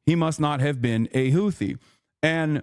he must not have been a Houthi. And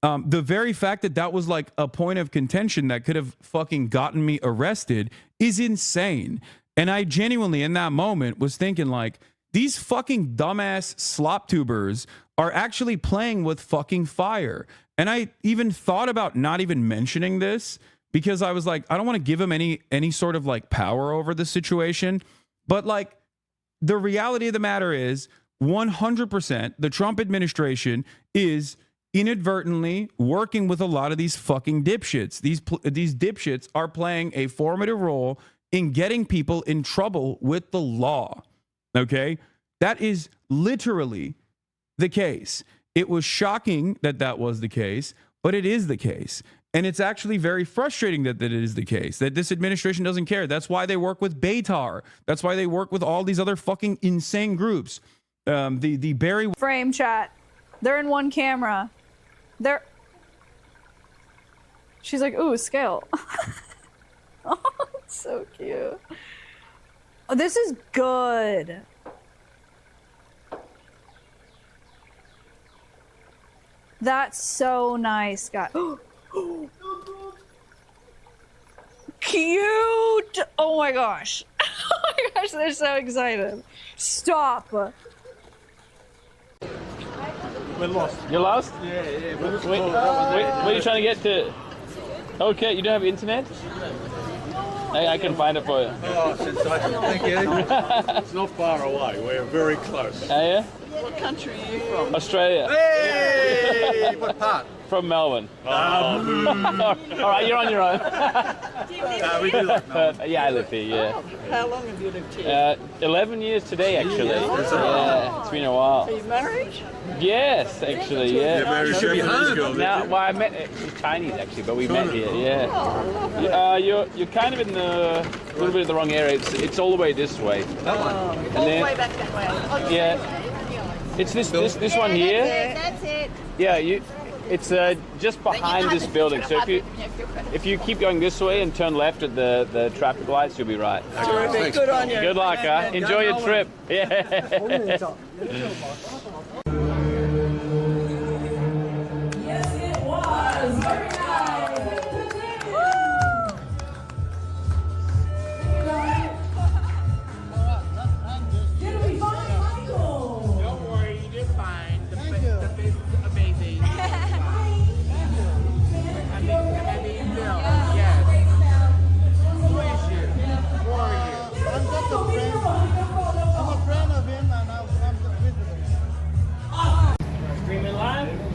the very fact that that was like a point of contention that could have fucking gotten me arrested is insane. And I genuinely, in that moment, was thinking like, these fucking dumbass slop tubers are actually playing with fucking fire. And I even thought about not even mentioning this because I was like, I don't want to give them any sort of like power over the situation. But like, the reality of the matter is 100% the Trump administration is inadvertently working with a lot of these fucking dipshits. These dipshits are playing a formative role in getting people in trouble with the law. Okay? That is literally the case. It was shocking that that was the case, but it is the case. And it's actually very frustrating that it is the case, that this administration doesn't care. That's why they work with Beitar. That's why they work with all these other fucking insane groups. The Barry... Frame chat. They're in one camera. They're... She's like, ooh, scale. Oh, it's so cute. Oh, this is good. That's so nice, guys. Cute! Oh my gosh. Oh my gosh, they're so excited. Stop. We're lost. You're lost? Yeah. Where are you trying to get to? Okay, you don't have internet? I can find it for you. Oh, sensational. Thank you. It's not far away. We're very close. Are you? What country are you from? Australia. Hey! What part? From Melbourne. Oh. All right, you're on your own. Do you live We here? do like Melbourne. Yeah, I live here, yeah. How long have you lived here? 11 years today, actually. Yeah, it's been a while. Are you married? Yes, actually, yeah. Married should be home. Now, well, I met Chinese actually, but we met here. Yeah. You're kind of in a little bit of the wrong area. It's all the way this way. That one. All the way back that way. Oh, Yeah. It's this one here. That's it. Yeah, it's just behind this building. So if you keep going this way and turn left at the traffic lights, you'll be right. Terrific. Good on you. Good luck, huh? Enjoy your trip. Yeah.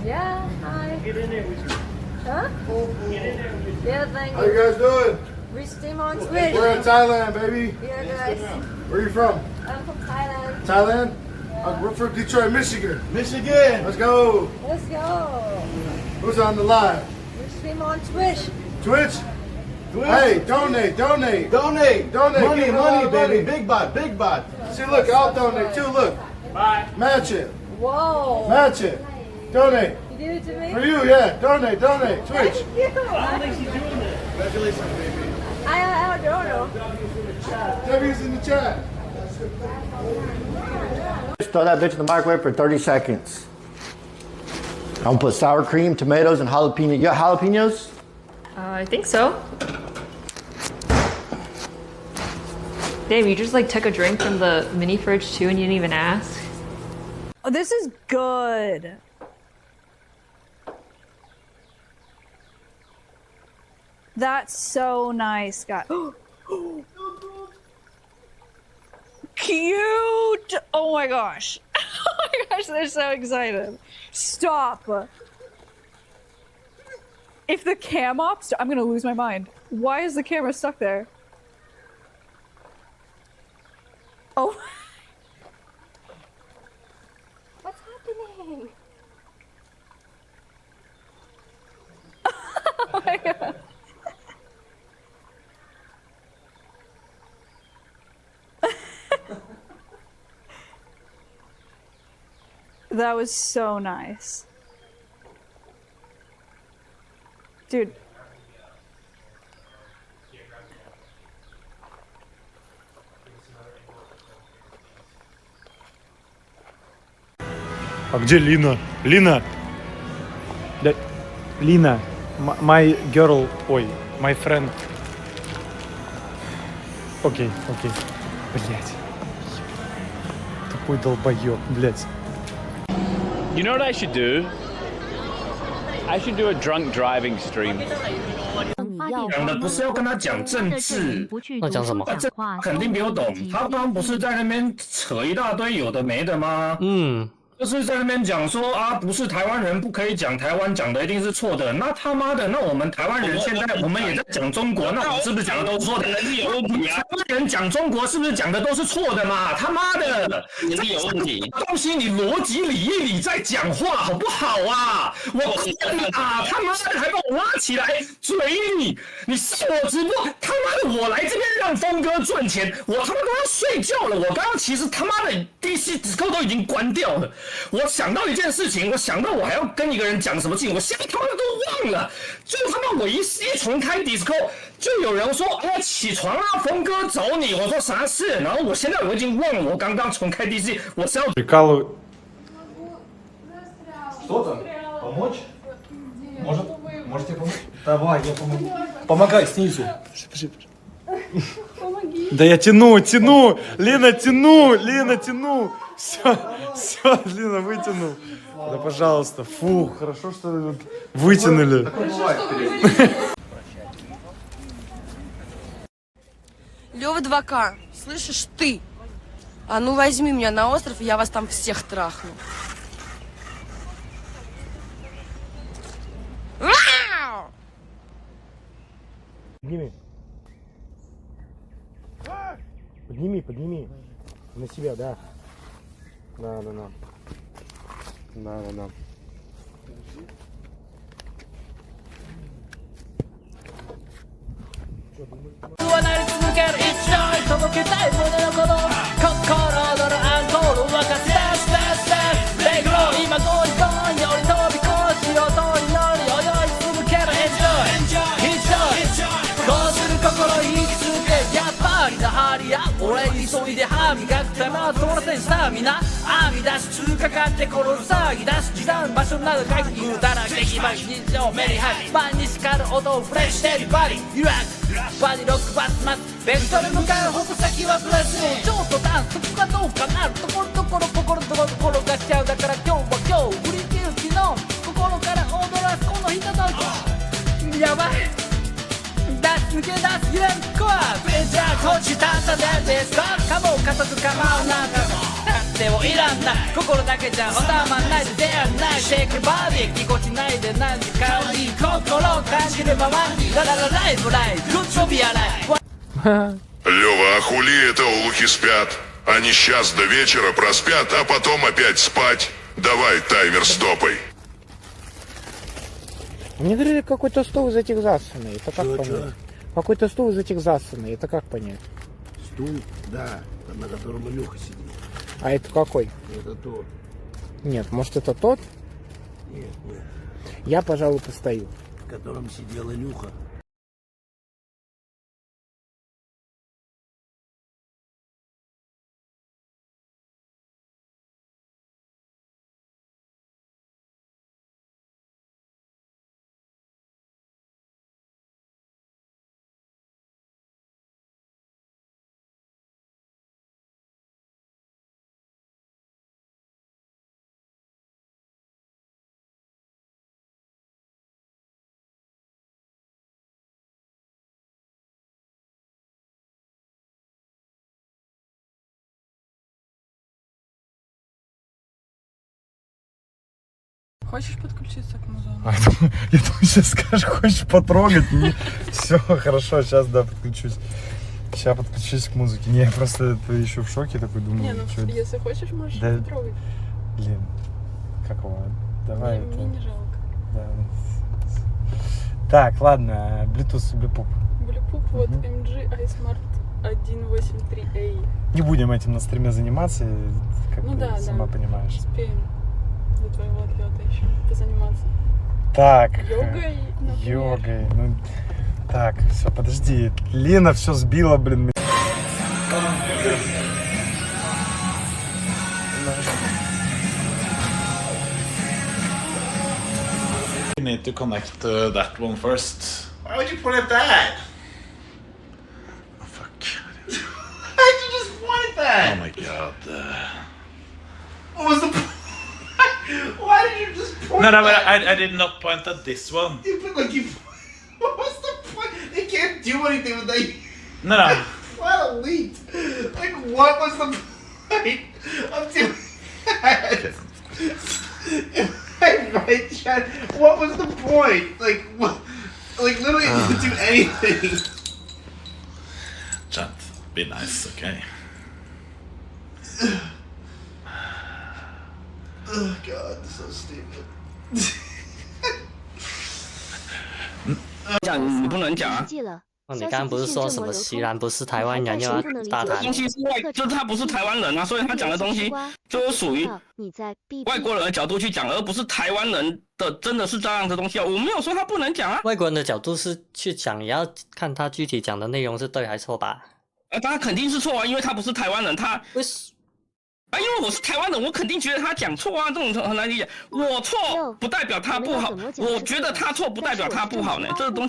Yeah, hi. Get in there with you. Huh? Get in there with you. Yeah, thank you. How you guys doing? We stream on Twitch. We're in Thailand, baby. Yeah, guys. Where are you from? I'm from Thailand. Thailand? We're from Detroit, Michigan. Michigan. Let's go. Let's go. Who's on the line? We stream on Twitch. Twitch? Hey, donate. Donate. Money, baby. Big bot. See, look, I'll donate too. Look. Bye. Match it. Whoa. Match it. Donate. You did it to me? For you, yeah. Donate. Twitch. Thank you. Congratulations, baby. I don't know. W's in the chat. Just throw that bitch in the microwave for 30 seconds. I'm gonna put sour cream, tomatoes, and jalapeno. You got jalapenos? I think so. Damn, you just like took a drink from the mini fridge too and you didn't even ask? Oh, this is good. That's so nice, guys. Cute! Oh my gosh. Oh my gosh, they're so excited. Stop. If the cam ops, I'm gonna lose my mind. Why is the camera stuck there? Oh. What's happening? Oh my god. That was so nice. Dude. А где Лина? Лина! Да, Лина, my girl, ой, my friend. Окей. Блять. Тупой долбоёб, блять. You know what I should do? I should do a drunk driving stream. 讲的不是要跟他讲政治，那讲什么？这肯定没有懂。他刚刚不是在那边扯一大堆有的没的吗？就是在那边讲说啊，不是台湾人不可以讲台湾讲的一定是错的。那他妈的，那我们台湾人现在我们也在讲中国，那我们是不是讲的都是错的？台湾人讲中国是不是讲的都是错的嘛？他妈的，能力有问题。东西你逻辑理一理再讲话好不好啊？我困了啊！他妈的还把我拉起来嘴你，你是我直播，他妈的我来这边让峰哥赚钱，我他妈都要睡觉了。我刚刚其实他妈的 DC Disco 都已经关掉了。我想到一件事情，我想到我还要跟一个人讲什么事情，我现在他妈都忘了。就他妈我一重开 Disco， 就有人说哎起床啊，峰哥找你。我说啥事？然后我现在我已经忘了，我刚刚重开 DC， 我是要Прикалываю. Что там? Помочь? Можете помочь? Давай, я помогу. Помогай снизу. Да я тяну. Лена, тяну. Все, Лена, вытянул. Да, пожалуйста. Фу, хорошо, что вытянули. Лёва 2К, слышишь ты? А ну возьми меня на остров, и я вас там всех трахну. Подними. На себя, да. Да. Лёва, а хули это улухи спят? Они сейчас до вечера проспят, а потом опять спать. Давай таймер стопай. Мне говорили, какой-то стул из этих засанный. Это как понять? Какой-то стул из этих засанный. Это как понять? Стул, да, на котором Илюха сидит. А это какой? Это тот. Нет, может это тот? Нет. Я, пожалуй, постою. В котором сидел Илюха. Хочешь подключиться к музону? Я думаю, сейчас скажешь, хочешь потрогать? Все, хорошо, сейчас, да, подключусь. Сейчас подключусь к музыке. Не, я просто еще в шоке такой думаю. Не, ну что если хочешь, можешь да, потрогать. Блин, какого? Давай мне, это. Мне не жалко. Да. Так, ладно, Bluetooth, Bluetooth. Bluetooth, вот MG iSmart 183A. Не будем этим на стриме заниматься, как ну ты да, сама понимаешь. Успеем до твоего отлета еще позаниматься. Так. Йогой, например. Йогой. Ну, так, все, подожди. Лена все сбила, блин. need to connect that one first. Why would you put it that? Oh, fuck. Why'd you just point it that? Oh my god. What was the point? Why did you just point No, that? but I did not point at this one. You put like you. What was the point? They can't do anything with that. No. What a leap! Like, what was the point of doing that? Right, Chad? What was the point? Like, what? Like, literally, you didn't do anything. Chad, be nice, okay? Oh god, so stupid. 讲你不能讲啊！你刚刚不是说什么西兰不是台湾人又要大谈？东西是就是他不是台湾人啊，所以他讲的东西就是属于外国人的角度去讲，而不是台湾人的真的是这样的东西啊。我没有说他不能讲啊。外国人的角度是去讲，也要看他具体讲的内容是对还是错吧？他肯定是错啊，因为他不是台湾人，他因为我是台湾人，我肯定觉得他讲错啊，这种很难理解。我错不代表他不好，我觉得他错不代表他不好呢，这个东西。